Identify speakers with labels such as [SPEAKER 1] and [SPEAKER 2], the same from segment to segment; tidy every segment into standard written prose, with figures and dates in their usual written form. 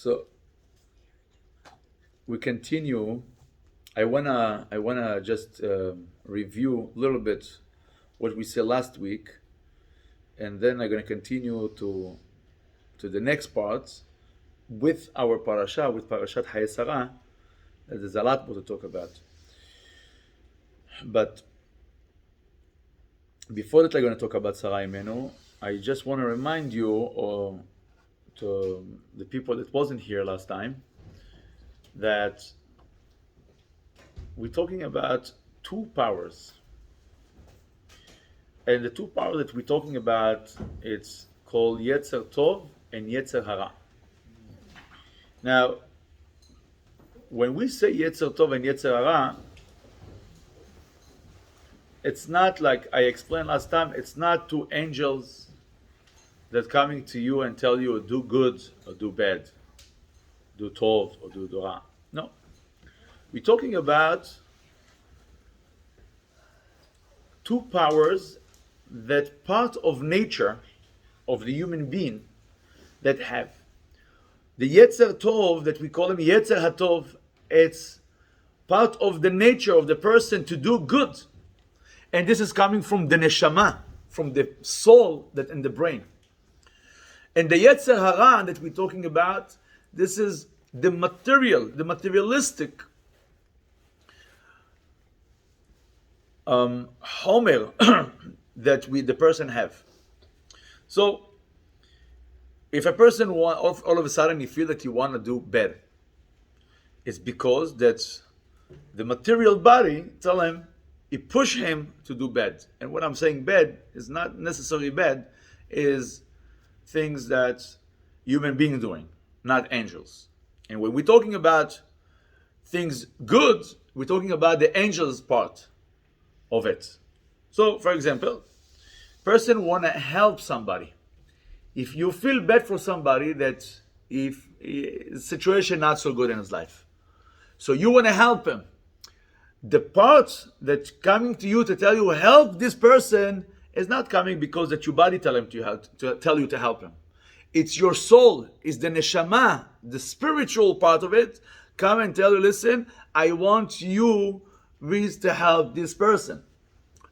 [SPEAKER 1] So we continue. I wanna just review a little bit what we said last week, and then I'm gonna continue to the next part with our parasha, with Parashat Haye. There's a lot more to talk about. But before that, I'm going to talk about Sarah Imenu. I just want to remind you, or to the people that wasn't here last time, that we're talking about two powers. And the two powers that we're talking about, it's called Yetzer Tov and Yetzer Hara. Now, when we say Yetzer Tov and Yetzer Hara, it's not like I explained last time, it's not two angels that coming to you and tell you do good or do bad, do Tov or do Dora. No. We're talking about two powers that part of nature of the human being that have. The Yetzer Tov, that we call him Yetzer HaTov, it's part of the nature of the person to do good. And this is coming from the neshama, from the soul that in the brain. And the Yetzer Hara that we're talking about, this is the materialistic homer that the person have. So, if a person all of a sudden you feel that you want to do bad, it's because that the material body tell him, it push him to do bad. And what I'm saying bad is not necessarily bad, is things that human beings doing, not angels. And when we're talking about things good, we're talking about the angels part of it. So, for example, person want to help somebody. If you feel bad for somebody that if situation not so good in his life, so you want to help him, the part that's coming to you to tell you help this person is not coming because that your body tell him to tell you to help him. It's your soul, it's the neshama, the spiritual part of it, come and tell you, listen, I want you to help this person.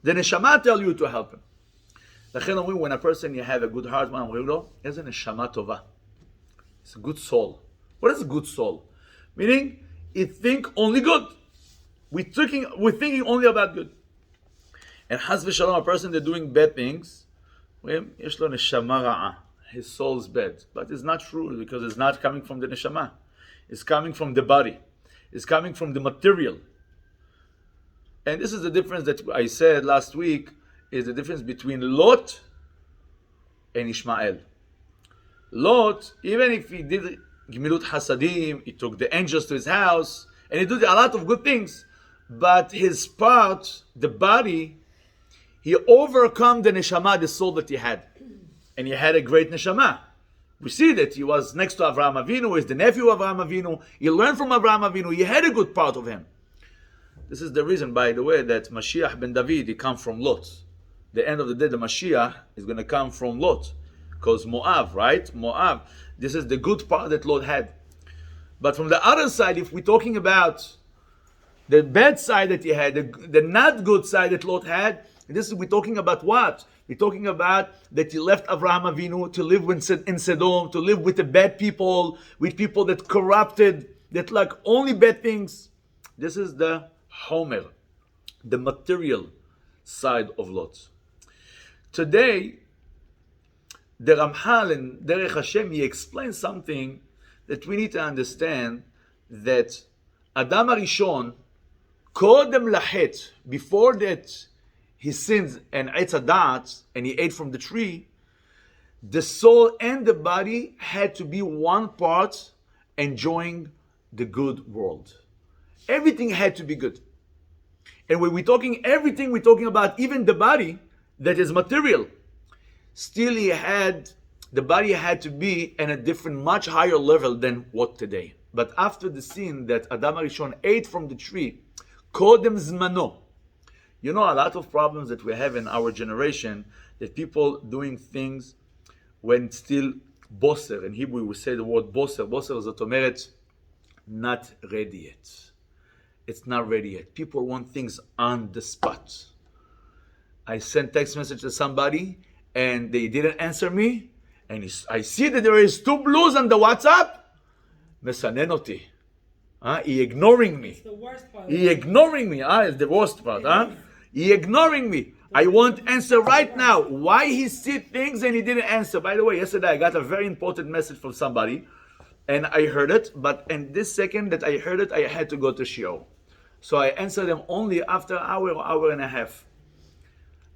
[SPEAKER 1] The neshama tell you to help him. When a person you have a good heart, it's a neshama tova. It's a good soul. What is a good soul? Meaning, it think only good. We're thinking only about good. And Chas v'shalom, a person that's doing bad things, yesh lo neshama ra'a. His soul is bad. But it's not true because it's not coming from the neshama. It's coming from the body. It's coming from the material. And this is the difference that I said last week, is the difference between Lot and Ishmael. Lot, even if he did Gemilut Hasadim, he took the angels to his house, and he did a lot of good things, but his part, the body, he overcome the neshama, the soul that he had. And he had a great neshama. We see that he was next to Avraham Avinu, he's the nephew of Avraham Avinu, he learned from Avraham Avinu, he had a good part of him. This is the reason, by the way, that Mashiach ben David, he come from Lot. The end of the day, the Mashiach is going to come from Lot. Because Moab, right? Moab, this is the good part that Lot had. But from the other side, if we're talking about the bad side that he had, the not good side that Lot had, we're talking about what? We're talking about that he left Avraham Avinu to live in Sodom, to live with the bad people, with people that corrupted, that like only bad things. This is the Homer, the material side of Lot. Today, the Ramchal in Derech Hashem, he explains something that we need to understand, that Adam Arishon, Kodem Lahet, before that he sinned and ate Adat, and he ate from the tree, the soul and the body had to be one part enjoying the good world. Everything had to be good. And when we're talking everything, we're talking about even the body that is material. Still the body had to be in a different, much higher level than what today. But after the sin that Adam Arishon ate from the tree, Kodem Zmano, you know, a lot of problems that we have in our generation, that people doing things when still בוסר. In Hebrew we say the word בוסר. בוסר זאת אומרת not ready yet. It's not ready yet. People want things on the spot. I sent text message to somebody and they didn't answer me, and I see that there is 2 blues on the WhatsApp. מסנן אותי. He ignoring me.
[SPEAKER 2] It's the worst part.
[SPEAKER 1] He ignoring me. It's the worst part. He ignoring me. I want answer right now. Why he see things and he didn't answer? By the way, yesterday I got a very important message from somebody, and I heard it. But in this second that I heard it, I had to go to shiur. So I answered them only after an hour or hour and a half.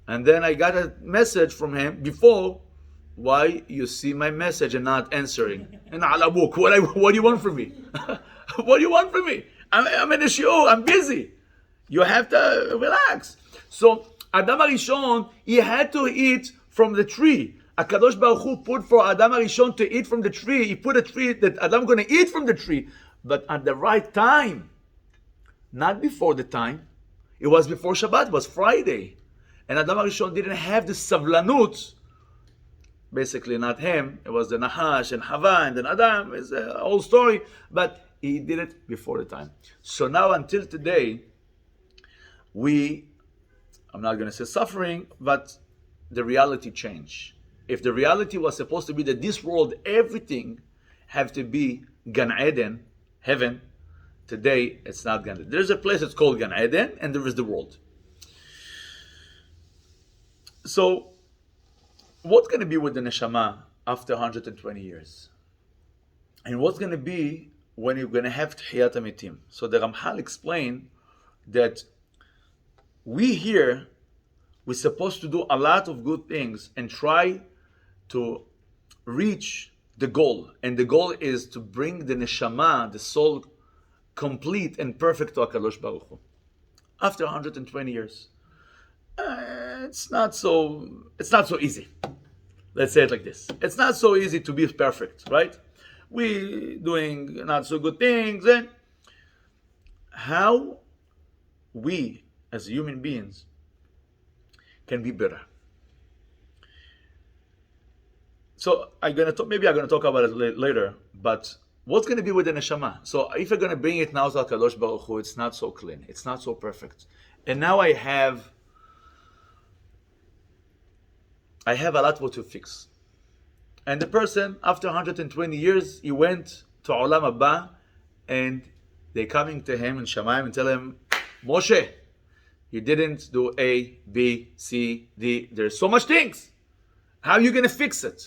[SPEAKER 1] And then I got a message from him before. Why you see my message and not answering? And alabuk, what do you want from me? What do you want from me? I'm in a shiur. I'm busy. You have to relax. So Adam HaRishon, he had to eat from the tree. HaKadosh Baruch Hu put for Adam HaRishon to eat from the tree. He put a tree that Adam going to eat from the tree, but at the right time, not before the time. It was before Shabbat. It was Friday, and Adam HaRishon didn't have the savlanut. Basically, not him. It was the Nahash and Hava and then Adam. It's a whole story, but he did it before the time. So now, until today, I'm not going to say suffering, but the reality changed. If the reality was supposed to be that this world, everything have to be Gan Eden, heaven, today it's not Gan Eden. There's a place that's called Gan Eden, and there is the world. So, what's going to be with the neshama after 120 years? And what's going to be when you're going to have Tehiyat HaMetim? So the Ramchal explained that we here, we're supposed to do a lot of good things and try to reach the goal. And the goal is to bring the neshama, the soul, complete and perfect to HaKadosh Baruch Hu. After 120 years. It's not so easy. Let's say it like this. It's not so easy to be perfect, right? We doing not so good things. And how we, as human beings, can be better. So maybe I'm gonna talk about it later. But what's gonna be with the neshama? So if you're gonna bring it now to HaKadosh Baruch Hu, it's not so clean. It's not so perfect. And now I have a lot what to fix. And the person, after 120 years, he went to Olam Haba, and they coming to him in Shamayim and tell him, Moshe, you didn't do A, B, C, D. There's so much things. How are you going to fix it?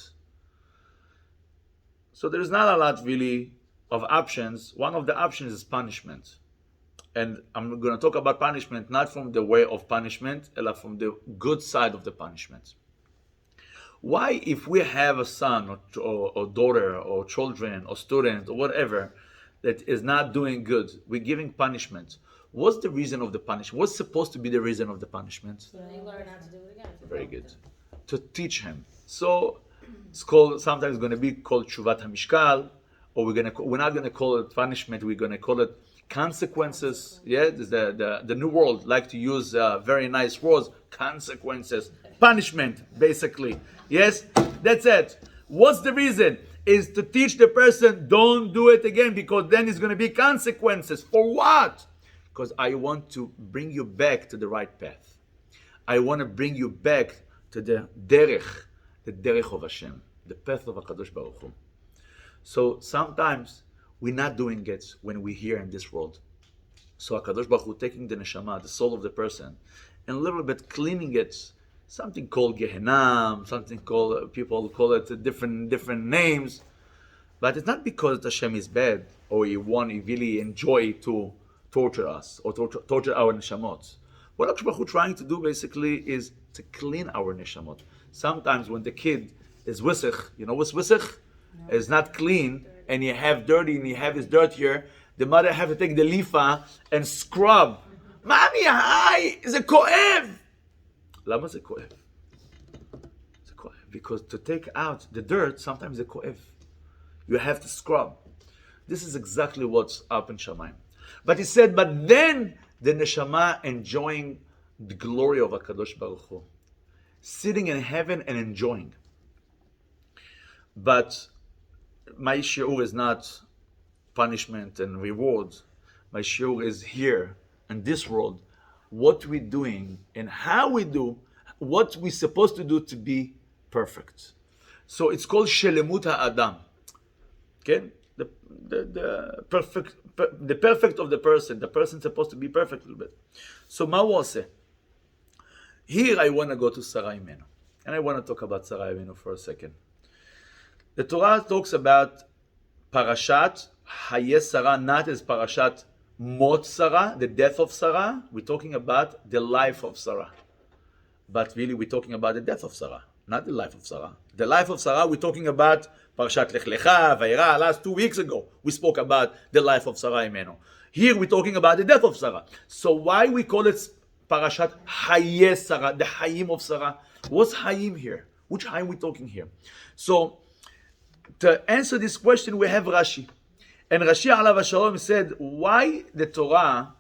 [SPEAKER 1] So there's not a lot really of options. One of the options is punishment. And I'm going to talk about punishment not from the way of punishment, but from the good side of the punishment. Why, if we have a son or daughter or children or student or whatever that is not doing good, we're giving punishment? What's the reason of the punishment? What's supposed to be the reason of the punishment?
[SPEAKER 2] So they learn how to do it again.
[SPEAKER 1] Very good. To teach him. So it's called, sometimes going to be called Shuvat HaMishkal, or we're not going to call it punishment, we're going to call it consequences. Yeah, the New World like to use very nice words, consequences, punishment, basically. Yes, that's it. What's the reason? Is to teach the person, don't do it again, because then it's going to be consequences. For what? Because I want to bring you back to the right path. I want to bring you back to the derech of Hashem, the path of HaKadosh Baruch Hu. So sometimes we're not doing it when we're here in this world. So HaKadosh Baruch Hu taking the neshama, the soul of the person, and a little bit cleaning it. Something called Gehenna, something called, people call it different names. But it's not because Hashem is bad, or he really enjoy to torture us, or torture our neshamot. What HaKadosh Baruch Hu trying to do basically is to clean our neshamot. Sometimes when the kid is wisich, you know what's wisich? No. Is not clean, and you have dirty, and you have his dirt here, the mother have to take the lifa and scrub. Mommy, hi, is it koev? Lama זה כואב? זה כואב. Because to take out the dirt, sometimes it כואב. You have to scrub. This is exactly what's up in Shamayim. But he said, but then the neshama enjoying the glory of HaKadosh Baruch Hu. Sitting in heaven and enjoying. But my shiur is not punishment and reward. My shiur is here in this world, what we're doing and how we do, what we're supposed to do to be perfect. So it's called Shelemut HaAdam. Okay? The perfect of the person. The person's supposed to be perfect a little bit. So מה הוא עושה? Here I want to go to Sarah Imenu. And I want to talk about Sarah Imenu for a second. The Torah talks about Parashat Haye Sarah, not as Parashat Mot Sarah, the death of Sarah. We're talking about the life of Sarah. But really we're talking about the death of Sarah, not the life of Sarah. The life of Sarah, we're talking about Parashat Lech Lecha, Vayera. Last 2 weeks ago, we spoke about the life of Sarah Imenu. Here we're talking about the death of Sarah. So why we call it Parashat Haye Sarah, the Hayim of Sarah? What's Hayim here? Which Hayim we talking here? So to answer this question, we have Rashi. And Rashi Alav Shalom said, why the Torah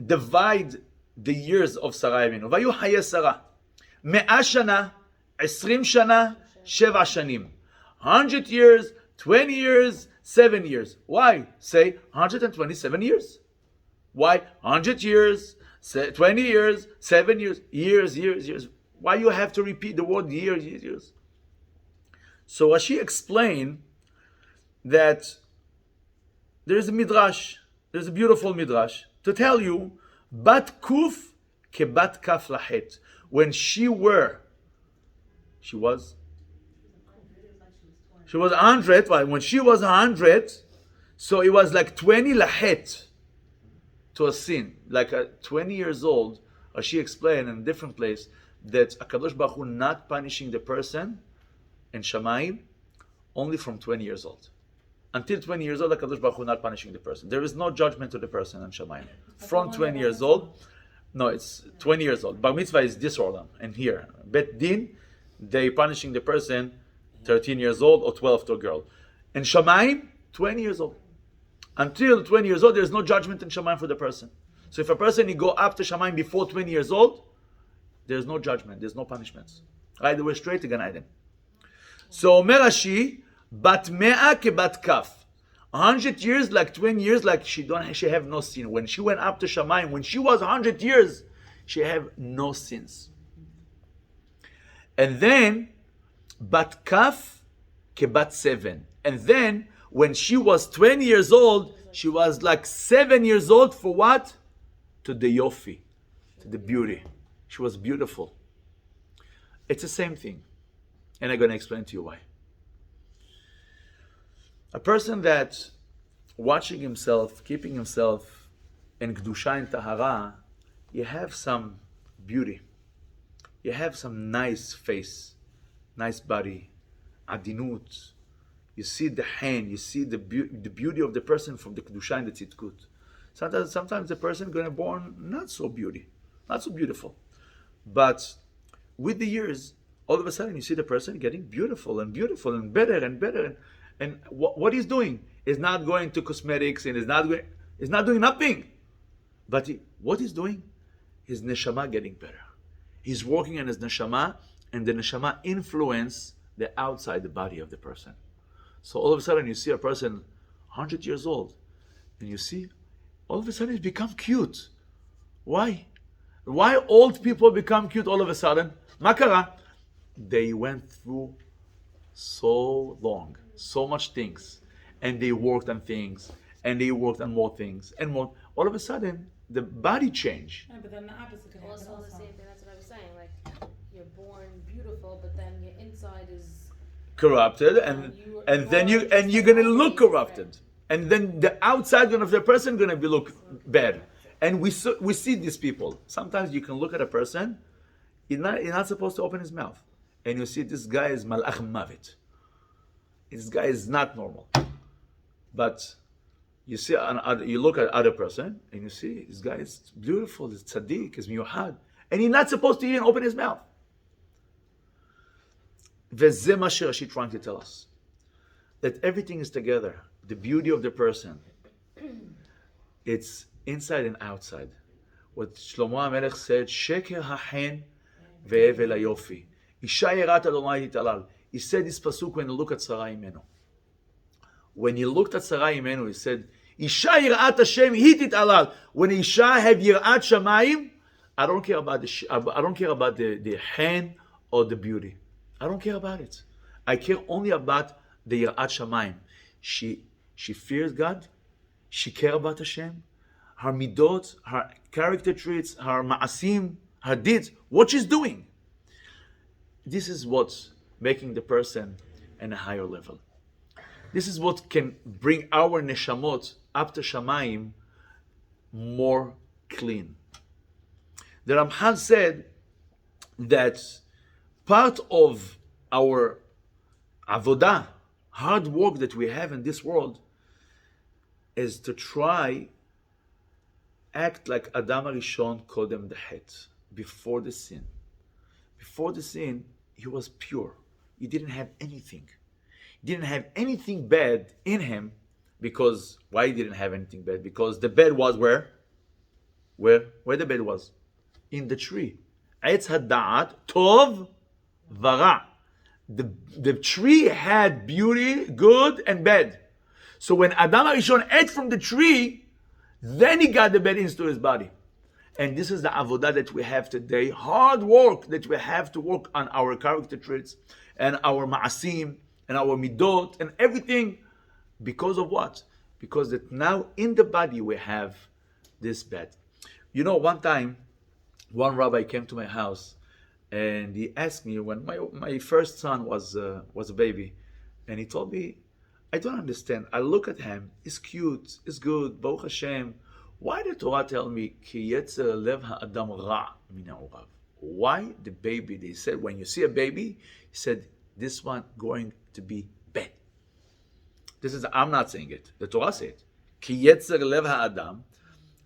[SPEAKER 1] divide the years of Sarah Imenu? Vayu Haye Sarah. 100 shana, 20 shana, 7 shanim. 100 years, 20 years, 7 years. Why? Say 127 years. Why? 100 years, 20 years, 7 years. Years. Why you have to repeat the word years? So Rashi explained that there is a midrash. There's a beautiful midrash to tell you, bat kuf ke bat kaf lahet. When she was 100. Right? When she was 100, so it was like 20 lahet to a sin. Like 20 years old, Rashi explained in a different place that HaKadosh Baruch Hu not punishing the person in Shamayim only from 20 years old. Until 20 years old, HaKadosh Baruch Hu not punishing the person. There is no judgment to the person in Shamayim. From 20 years old, no, it's 20 years old. Bar mitzvah is this order. And here, Bet Din, they punishing the person 13 years old or 12 to a girl. In Shamayim, 20 years old. Until 20 years old, there is no judgment in Shamayim for the person. So if a person, he go up to Shamayim before 20 years old, there's no judgment, there's no punishments. Right, they were straight to Gan Eden. So Omer Rashi, bat mea ke bat kaf. 100 years, like 20 years, like she have no sin. When she went up to Shamayim, when she was 100 years, she have no sins. And then, bat kaf ke bat 7. And then, when she was 20 years old, she was like 7 years old for what? To the yofi, to the beauty. She was beautiful. It's the same thing. And I'm going to explain to you why. A person that watching himself, keeping himself in Kedusha and Tahara, you have some beauty. You have some nice face, nice body, adinut. You see the hand, you see the beauty of the person from the Kedusha and the Tzidkut. Sometimes the person going to born not so beautiful. But with the years, all of a sudden you see the person getting beautiful and better and better. And what he's doing is not going to cosmetics and is not doing nothing. But what he's doing, his neshama getting better. He's working on his neshama, and the neshama influence the outside the body of the person. So all of a sudden you see a person 100 years old, and you see all of a sudden he's become cute. Why? Why old people become cute all of a sudden? Makara. They went through so long, so much things, and they worked on things, and they worked on more things, and more. All of a sudden, the body changed.
[SPEAKER 2] Yeah, but then the opposite could happen
[SPEAKER 3] Also, the same thing. That's what I was saying. Like, you're born beautiful, but then your inside is
[SPEAKER 1] Corrupted, and then you're gonna look corrupted, and then the outside of the person gonna look bad. And we see these people. Sometimes you can look at a person, he's not supposed to open his mouth, and you see this guy is malach mavet. This guy is not normal. But you see, you look at other person, and you see this guy is beautiful, is tzaddik, is miyuhad, and he's not supposed to even open his mouth. V'zeh ma Rashi trying to tell us, that everything is together. The beauty of the person, it's inside and outside. What Shlomo HaMelech said, Sheker hachen ve'evel hayofi. Isha yerat Adonai titalal. He said this pasuk when you look at Sarah Imenu. When he looked at Sarah Imenu, he said, Isha yirat Hashem hitit alal. When Isha have yirat shamayim, I don't care about the hen or the beauty. I don't care about it. I care only about the yirat shamayim. She fears God. She cares about Hashem. Her midot, her character traits, her ma'asim, her deeds, what she's doing. This is what's making the person in a higher level. This is what can bring our neshamot up to Shamayim more clean. The Ramchal said that part of our avodah, hard work that we have in this world, is to try act like Adam Arishon Kodem Dehet, before the sin. Before the sin, he was pure. He didn't have anything. He didn't have anything bad in him, because why he didn't have anything bad? Because the bed was where? Where the bed was? In the tree. Eitz Hada'at Tov Vara. The tree had beauty, good and bad. So when Adam Arishon ate from the tree, then he got the bad into his body. And this is the avodah that we have today. Hard work that we have to work on our character traits and our ma'asim and our midot and everything. Because of what? Because that now in the body we have this bad. You know, one time, one rabbi came to my house and he asked me when my first son was a baby, and he told me, I don't understand. I look at him, he's cute, he's good, Baruch Hashem. Why did Torah tell me, Ki yetzer lev ha'adam ra min ha'orav? Why the baby? They said, when you see a baby, he said, this one going to be bad. This is, I'm not saying it. The Torah said it. Ki yetzer lev ha'adam,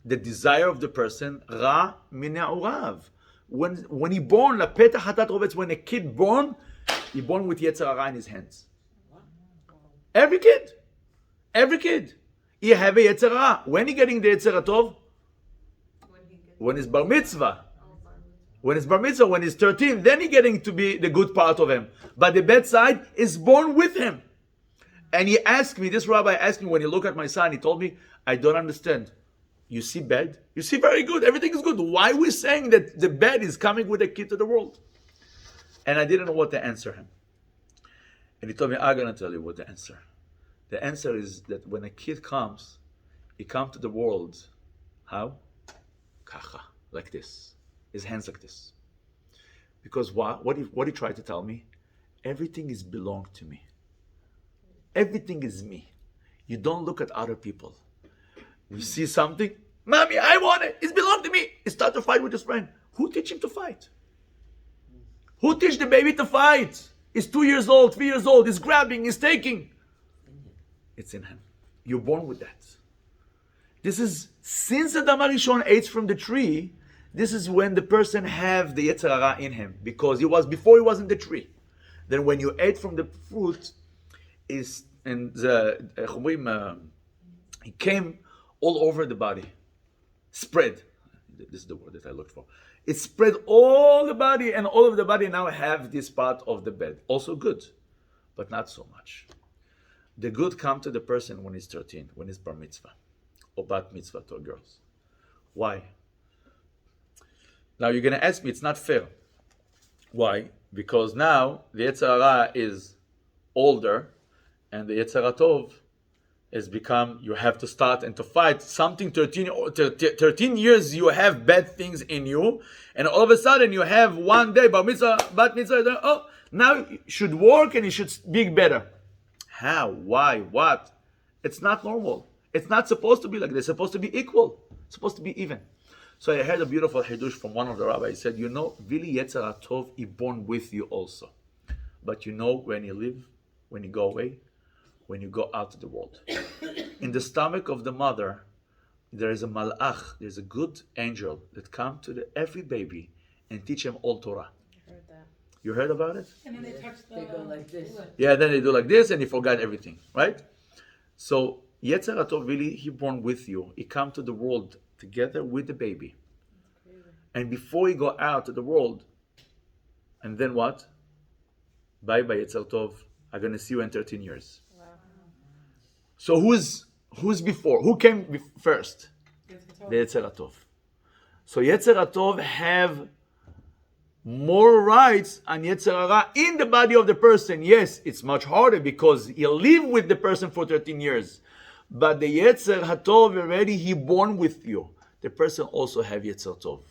[SPEAKER 1] the desire of the person, ra min ha'orav. When he born, la petah hatat rovetz, when a kid born, he born with yetzer hara in his hands. Every kid. He have a yetzer hara. When he getting the yetzer tov? When he's bar mitzvah. When he's 13, then he getting to be the good part of him. But the bad side is born with him. And he asked me, this rabbi asked me, when he looked at my son, he told me, I don't understand. You see bad? You see very good. Everything is good. Why are we saying that the bad is coming with a kid to the world? And I didn't know what to answer him. And he told me, I'm going to tell you what the answer. The answer is that when a kid comes, he comes to the world. How? Kacha, like this. His hands like this. Because what he tried to tell me? Everything is belong to me. Everything is me. You don't look at other people. We see something, Mommy, I want it. It belongs to me. He started to fight with his friend. Who teach him to fight? Who teach the baby to fight? He's 2 years old, 3 years old. He's grabbing, he's taking. It's in him. You're born with that. This is, since Adam Arishon ate from the tree, this is when the person have the Yetzer Hara in him. Because before he was in the tree. Then when you ate from the fruit, it came all over the body. Spread. This is the word that I looked for. It spread all the body, and all of the body now have this part of the bed. Also good, but not so much. The good come to the person when he's 13, when he's bar mitzvah, or bat mitzvah to girls. Why? Now you're going to ask me, it's not fair. Why? Because now the Yetzer Hara is older, and the Yetzer Hara Tov has become, you have to start and to fight something. 13 years you have bad things in you, and all of a sudden you have one day bar mitzvah, bat mitzvah, oh, now it should work and it should be better. How? Why? What? It's not normal. It's not supposed to be like this. It's supposed to be equal. It's supposed to be even. So I heard a beautiful hidush from one of the rabbis. He said, you know, Vili Yetzer Hara Tov is born with you also. But you know when you live, when you go away, when you go out to the world. In the stomach of the mother, there is a malach, there's a good angel that comes to every baby and teach him all Torah.
[SPEAKER 3] I heard that.
[SPEAKER 1] You heard about it?
[SPEAKER 2] And then they touch the...
[SPEAKER 4] They go like this.
[SPEAKER 1] Yeah, then they do like this and he forgot everything, right? So, Yetzer Hara Tov, really, he born with you. He come to the world together with the baby. And before he go out to the world, and then what? Bye-bye, Yetzer Tov. I'm going to see you in 13 years.
[SPEAKER 3] Wow.
[SPEAKER 1] So who's before? Who came first? The Yetzer Hatov. So Yetzer Hatov have more rights on Yetzer Hara in the body of the person. Yes, it's much harder because you live with the person for 13 years. But the Yetzer Hatov already, he born with you. The person also have Yetzer Tov.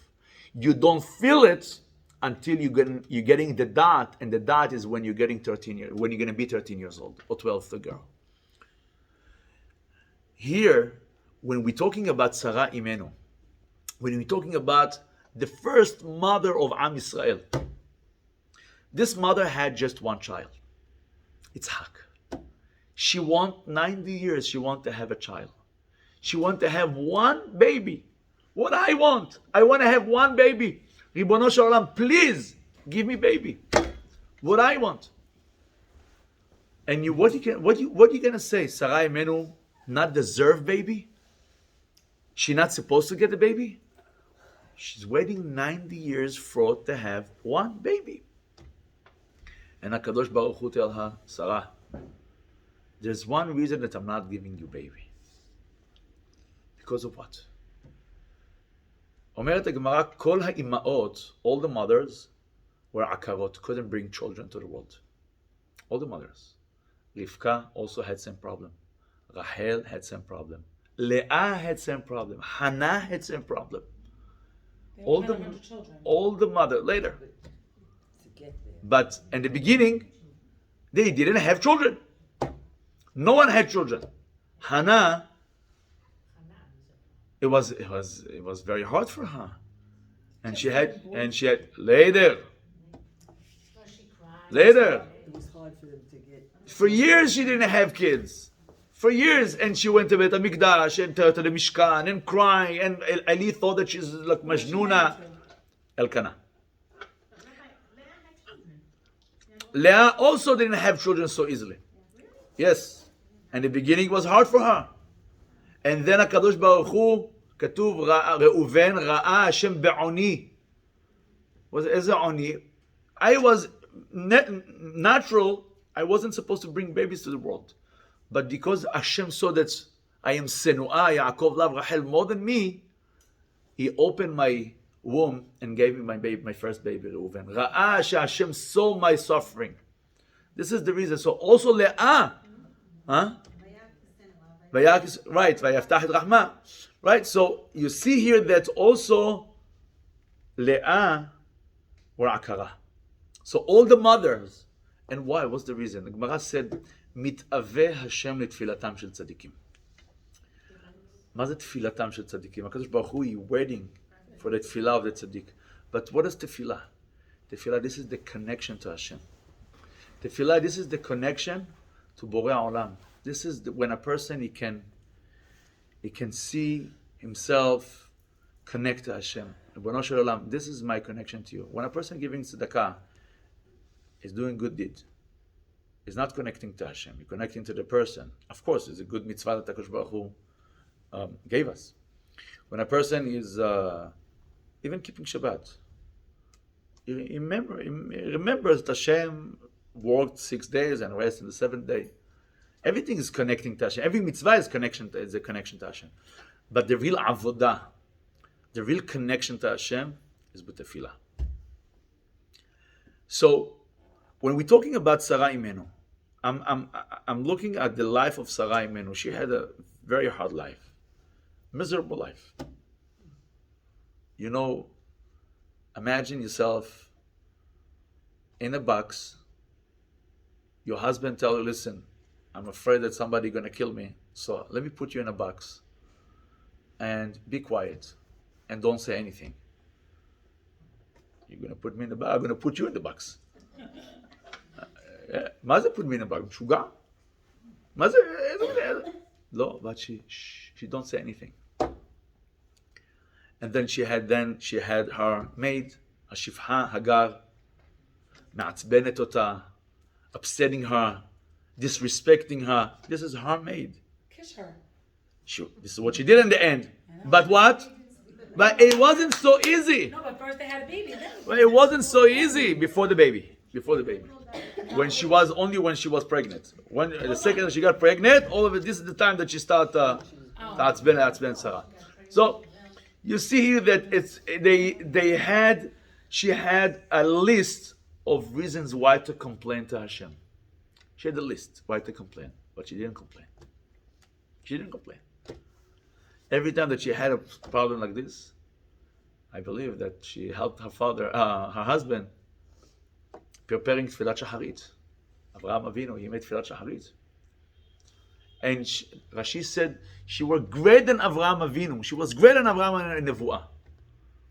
[SPEAKER 1] You don't feel it until you're getting the dot, and the dot is when you're getting 13 years, when you're going to be 13 years old, or 12, the girl. Here, when we're talking about Sarah Imenu, when we're talking about the first mother of Am Yisrael, this mother had just one child, Yitzhak. She want 90 years, she want to have a child. She want to have one baby. What I want to have one baby. Ribono shel Olam, please give me baby. What I want. And what you gonna say? Sarah Imenu not deserve baby? She not supposed to get a baby? She's waiting 90 years for to have one baby. And HaKadosh Baruch Hu tell her, Sarah, there's one reason that I'm not giving you baby. Because of what? אומרת הגמרא, כל האימהות, all the mothers, were עקרות, couldn't bring children to the world. All the mothers. Rivka also had same problem. Rachel had same problem. Leah had same problem. Hannah had same problem. All the mother later. But in the beginning, they didn't have children. No one had children. Hannah, it was very hard for her, and she had later.
[SPEAKER 4] It was hard for them to get.
[SPEAKER 1] For years she didn't have kids. For years, and she went to Beit HaMikdash and to the Mishkan and crying, and Ali thought that she's like Majnuna. Elkanah. Leah also didn't have children so easily. Yes. And the beginning was hard for her. And then HaKadosh Baruch Hu, כתוב, ראובן ראה השם בעוני. איזה עוני? I was natural, I wasn't supposed to bring babies to the world. But because Hashem saw that I am Senuah, Yaakov loved Rachel more than me, He opened my womb and gave me my first baby, Reuven. Ra'ah Hashem saw my suffering. This is the reason. So also Leah, right? Vayaftach et Rahma, right? So you see here that also Leah were akara. So all the mothers, and why? What's the reason? The Gemara said, "Mitaveh Hashem letfilatam shel tzadikim." מה זה תפילתם של צדיקים? הקדוש ברוך הוא is waiting for the tefillah of the tzaddik. But what is tefillah? Tefillah, this is the connection to Hashem. Tefillah, this is the connection to Borei Olam. This is when a person he can see himself connect to Hashem. Ribono shel Olam, this is my connection to you. When a person giving tzedakah is doing good deed, is not connecting to Hashem, he's connecting to the person. Of course, it's a good mitzvah that HaKadosh Baruch Hu gave us. When a person is even keeping Shabbat, he remembers that Hashem worked 6 days and rest in the 7th day. Everything is connecting to Hashem. Every mitzvah is a connection to Hashem. But the real avodah, the real connection to Hashem is with tefillah. So when we're talking about Sarah Imenu, I'm looking at the life of Sarah Imenu. She had a very hard life, miserable life. You know, imagine yourself in a box. Your husband tell you, listen, I'm afraid that somebody's going to kill me, so let me put you in a box and be quiet and don't say anything. You're going to put me in the box? I'm going to put you in the box. מה זה put me in a box? משוגע? מה זה? לא, but she don't say anything. And then she had her maid, השפחה, הגר, מעצבנת אותה, upsetting her, disrespecting her. This is her maid.
[SPEAKER 2] Kiss her.
[SPEAKER 1] This is what she did in the end. But what? But it wasn't so easy.
[SPEAKER 2] No, but first they had a baby. Then.
[SPEAKER 1] Well, it wasn't so easy before the baby. when she was pregnant. When the second that she got pregnant, all of it. This is the time that she starts being Sarah. So you see here that she had a list of reasons why to complain to Hashem. She had a list why to complain, but she didn't complain. She didn't complain. Every time that she had a problem like this, I believe that she helped her husband, preparing Tfilat Shacharit. Avraham Avinu, he made Tfilat Shacharit. And Rashi said she was greater than Avraham Avinu. She was greater than Avraham in Nevuah.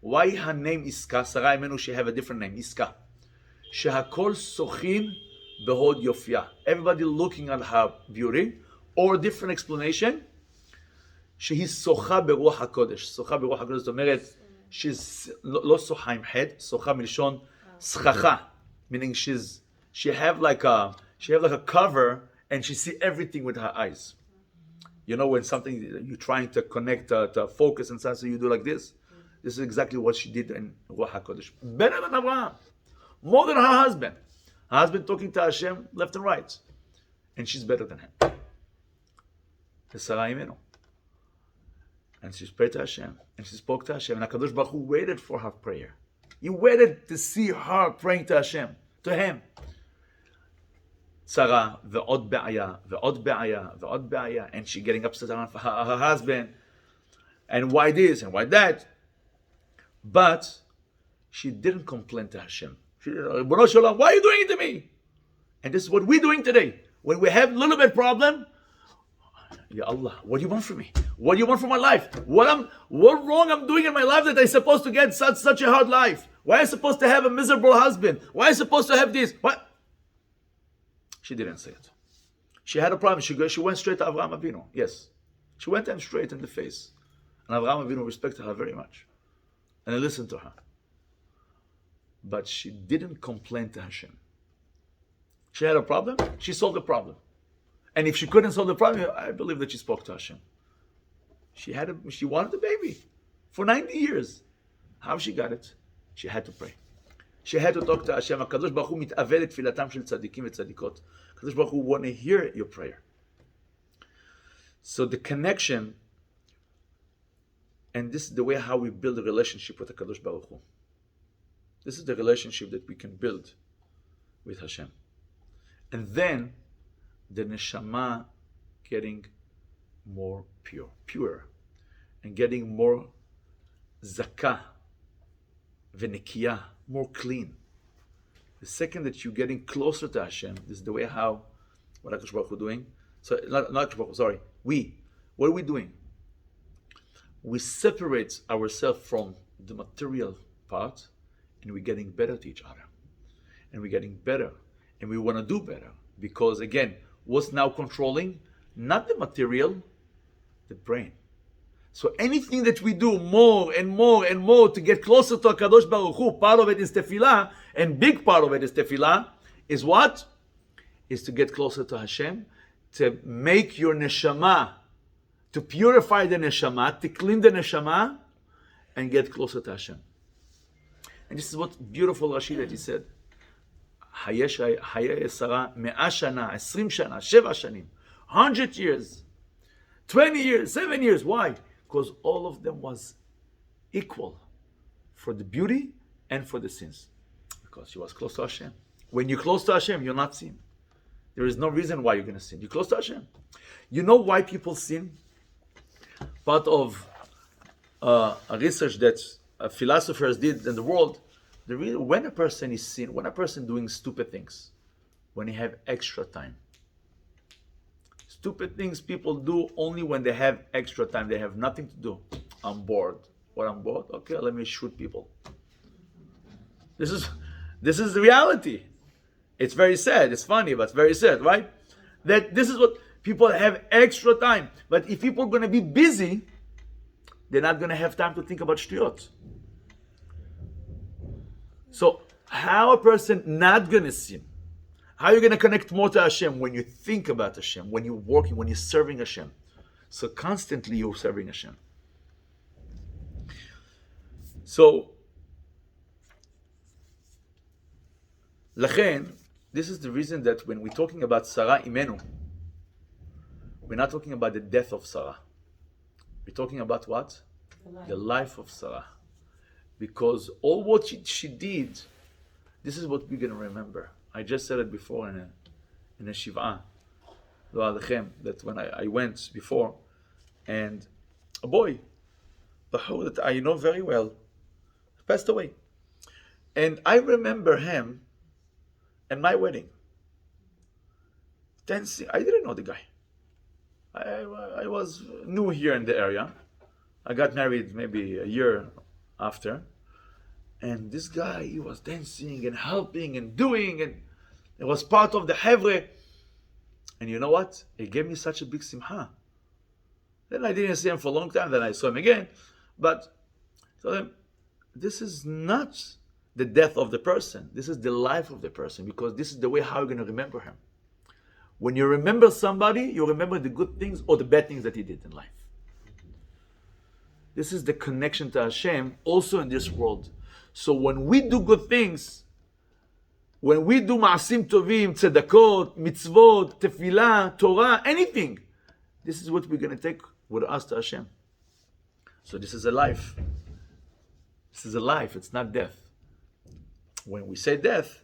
[SPEAKER 1] Why her name Iska? Sarah Imenu, she have a different name, Iska. Shehakol sochin behod yofia. Everybody looking at her beauty, or different explanation. שהיא שוחה ברוח הקודש. שוחה ברוח הקודש, זאת אומרת, she's לא שוחה עם חד, שוחה מלשון סככה. Meaning she have like a cover and she see everything with her eyes. You know, when something you're trying to connect to focus and so you do like this. This is exactly what she did in Ruach HaKodesh. Better than Abraham. More than her husband. Her husband talking to Hashem left and right. And she's better than him. Sarah Imenu. And she prayed to Hashem. And she spoke to Hashem. And HaKadosh Baruch Hu waited for her prayer. He waited to see her praying to Hashem. To him. Sarah, ve'od be'aya, ve'od be'aya, ve'od be'aya. And she getting upset around for her husband. And why this and why that. But she didn't complain to Hashem. She didn't, Ribono Shel Olam, why are you doing it to me? And this is what we're doing today. When we have a little bit problem, Ya Allah, what do you want from me? What do you want from my life? What wrong I'm doing in my life that I'm supposed to get such a hard life? Why am I supposed to have a miserable husband? Why am I supposed to have this? What? She didn't say it. She had a problem. She went straight to Avraham Avinu. Yes. She went to him straight in the face. And Avraham Avinu respected her very much. And he listened to her. But she didn't complain to Hashem. She had a problem. She solved the problem. And if she couldn't solve the problem, I believe that she spoke to Hashem. She wanted a baby for 90 years. How she got it? She had to pray. She had to talk to Hashem. HaKadosh Baruch Hu mit'aved et tfilatam shel tzadikim v'tzadikot. HaKadosh Baruch Hu want to hear your prayer. So the connection, and this is the way how we build a relationship with HaKadosh Baruch Hu. This is the relationship that we can build with Hashem. And then the neshama getting more pure, and getting more zakah, v'nekiya, more clean. The second that you're getting closer to Hashem, this is the way how, what HaKadosh Baruch Hu doing. So, not HaKadosh Baruch Hu, sorry. What are we doing? We separate ourselves from the material part, and we're getting better to each other. And we're getting better, and we want to do better. Because again, what's now controlling? Not the material, the brain. So anything that we do more and more and more to get closer to HaKadosh Baruch Hu, part of it is tefillah, and big part of it is tefillah, is what? Is to get closer to Hashem, to make your neshama, to purify the neshama, to clean the neshama, and get closer to Hashem. And this is what beautiful Rashi that he said. Haye Sarah 100 shana, 20 shana, 7 shanim, 100 years, 20 years, 7 years. Why? Because all of them was equal for the beauty and for the sins. Because she was close to Hashem. When you're close to Hashem, you're not sin. There is no reason why you're going to sin. You're close to Hashem. You know why people sin? Part of a research that philosophers did in the world, when a person is sin, when a person doing stupid things, when he have extra time. Stupid things people do only when they have extra time. They have nothing to do. I'm bored. What, I'm bored? Okay, let me shoot people. This is the reality. It's very sad. It's funny, but it's very sad, right? That this is what people have extra time. But if people are going to be busy, they're not going to have time to think about shtuyot. So how a person not going to sin? How are you going to connect more to Hashem? When you think about Hashem, when you're working, when you're serving Hashem. So constantly you're serving Hashem. So, לכן, This is the reason that when we're talking about Sarah Imenu, we're not talking about the death of Sarah. We're talking about what? The life of Sarah. Because all what she did, this is what we're going to remember. I just said it before in a Shiv'ah, that when I went before, and a boy, Bahur that I know very well, passed away. And I remember him at my wedding. Dancing. I didn't know the guy. I was new here in the area. I got married maybe a year after. And this guy, he was dancing and helping and doing, and it was part of the Hevre. And you know what? It gave me such a big simcha. Then I didn't see him for a long time, then I saw him again. But so this is not the death of the person. This is the life of the person, because this is the way how you're going to remember him. When you remember somebody, you remember the good things or the bad things that he did in life. This is the connection to Hashem also in this world. So when we do good things, when we do ma'asim tovim, tzedakot, mitzvot, tefillah, Torah, anything, this is what we're going to take with us to Hashem. So this is a life. This is a life, it's not death. When we say death,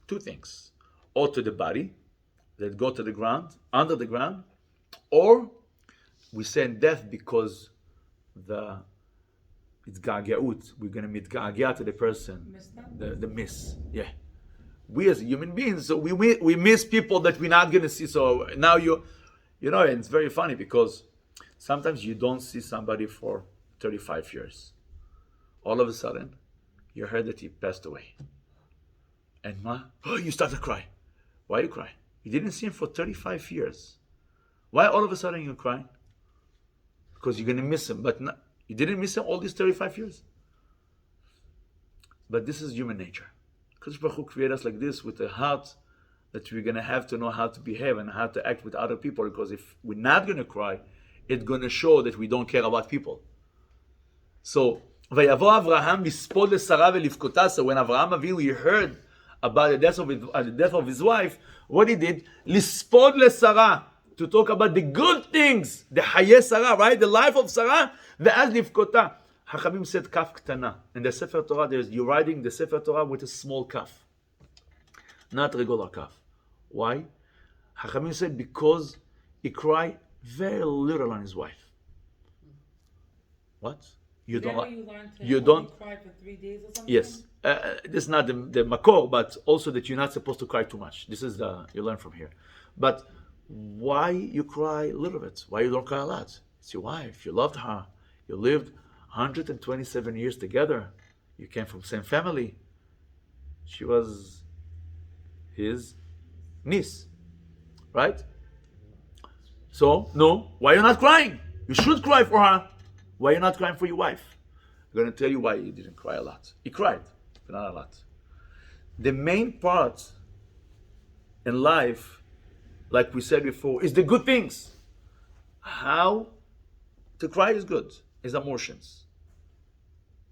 [SPEAKER 1] two things. Or to the body, that go to the ground, under the ground, or we say death because it's ga'geut. We're going to meet ga'gea to the person, the miss. Yeah. We as human beings, so we miss people that we're not going to see. So now you know, and it's very funny because sometimes you don't see somebody for 35 years. All of a sudden, you heard that he passed away. And you start to cry. Why you cry? You didn't see him for 35 years. Why all of a sudden you're crying? Because you're going to miss him. But you didn't miss him all these 35 years. But this is human nature. Because Baruch Hu created us like this with a heart that we're going to have to know how to behave and how to act with other people. Because if we're not going to cry, it's going to show that we don't care about people. So, ויבוא אברהם לספוד לשרה ולבכותה. So when Avraham Avinu, he heard about the death of his wife, what he did, לספוד לשרה, to talk about the good things, the Haye Sarah, right? The life of Sarah, ואז לבכותה. Hachamim said kaf ktana. In the Sefer Torah, you're writing the Sefer Torah with a small kaf, not regular kaf. Why? Hachamim said because he cried very little on his wife. What? You don't
[SPEAKER 2] cry for 3 days or something?
[SPEAKER 1] Yes. This is not the makor, but also that you're not supposed to cry too much. This is you learn from here. But why you cry a little bit? Why you don't cry a lot? It's your wife. You loved her. You lived 127 years together. You came from the same family. She was his niece, right? So, no, why you're not crying? You should cry for her. Why you're not crying for your wife? I'm going to tell you why he didn't cry a lot. He cried, but not a lot. The main part in life, like we said before, is the good things. How to cry is good, is emotions.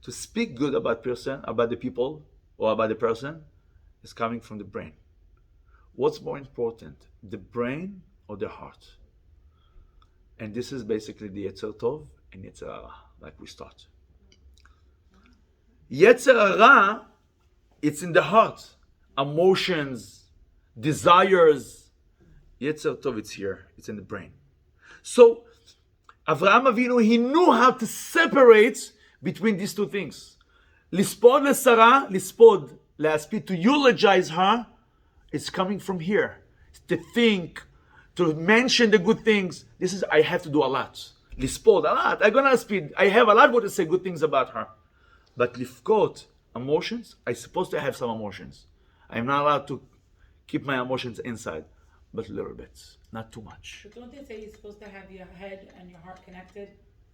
[SPEAKER 1] To speak good about the people, or about the person, is coming from the brain. What's more important, the brain or the heart? And this is basically the Yetzer Tov and Yetzer Hara, like we start. Yetzer Hara, it's in the heart. Emotions, desires. Yetzer Tov, it's here. It's in the brain. So, Avraham Avinu, he knew how to separate between these two things. Lispod lesara, lispod, leaspid, to eulogize her, it's coming from here. To think, to mention the good things. This is, I have to do a lot. Lispod, a lot. I'm gonna speed. I have a lot more to say good things about her. But lifkot, emotions, I'm supposed to have some emotions. I'm not allowed to keep my emotions inside, but a little bit, not too much.
[SPEAKER 2] But don't they say you're supposed to have your head and your heart connected?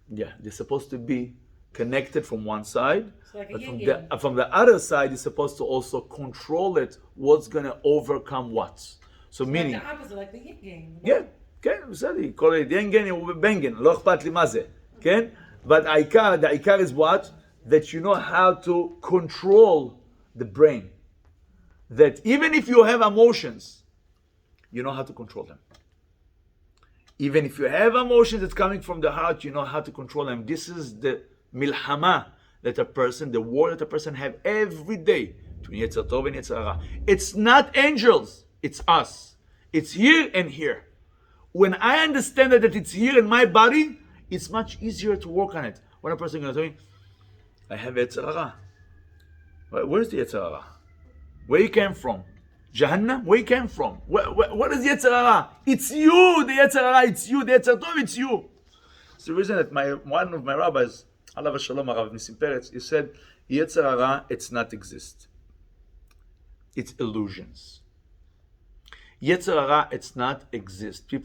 [SPEAKER 1] Yeah, they're supposed to be connected from one side,
[SPEAKER 2] So like a
[SPEAKER 1] but
[SPEAKER 2] yin-yang.
[SPEAKER 1] from the other side, you're supposed to also control it, what's going to overcome what. So meaning...
[SPEAKER 2] Like the opposite, like the yin yang.
[SPEAKER 1] כן, כן, בסדר, קורא לי ינגן ובנגן, לא אכפת לי מה זה, כן? But the העיקר is what? That you know how to control the brain. that even if you have emotions, you know how to control them. Even if you have emotions that's coming from the heart, you know how to control them. This is the milhama that a person, the war that a person have every day between Yetzer Tov and Yetzer Hara. It's not angels, it's us. It's here and here. When I understand that it's here in my body, it's much easier to work on it. When a person is going to tell me, I have Yetzer Hara. Where's the Yetzer Hara? Where you came from? Jahannam? Where you came from? What is Yetzer Hara? It's you, the Yetzer Hara, it's you, the Yetzer Tov, it's you. It's the reason that one of my rabbis, Alav Shalom, Rav Nisim Peretz, he said, Yetzer Hara, it's not exist. It's illusions. Yetzer Hara, it's not exist. People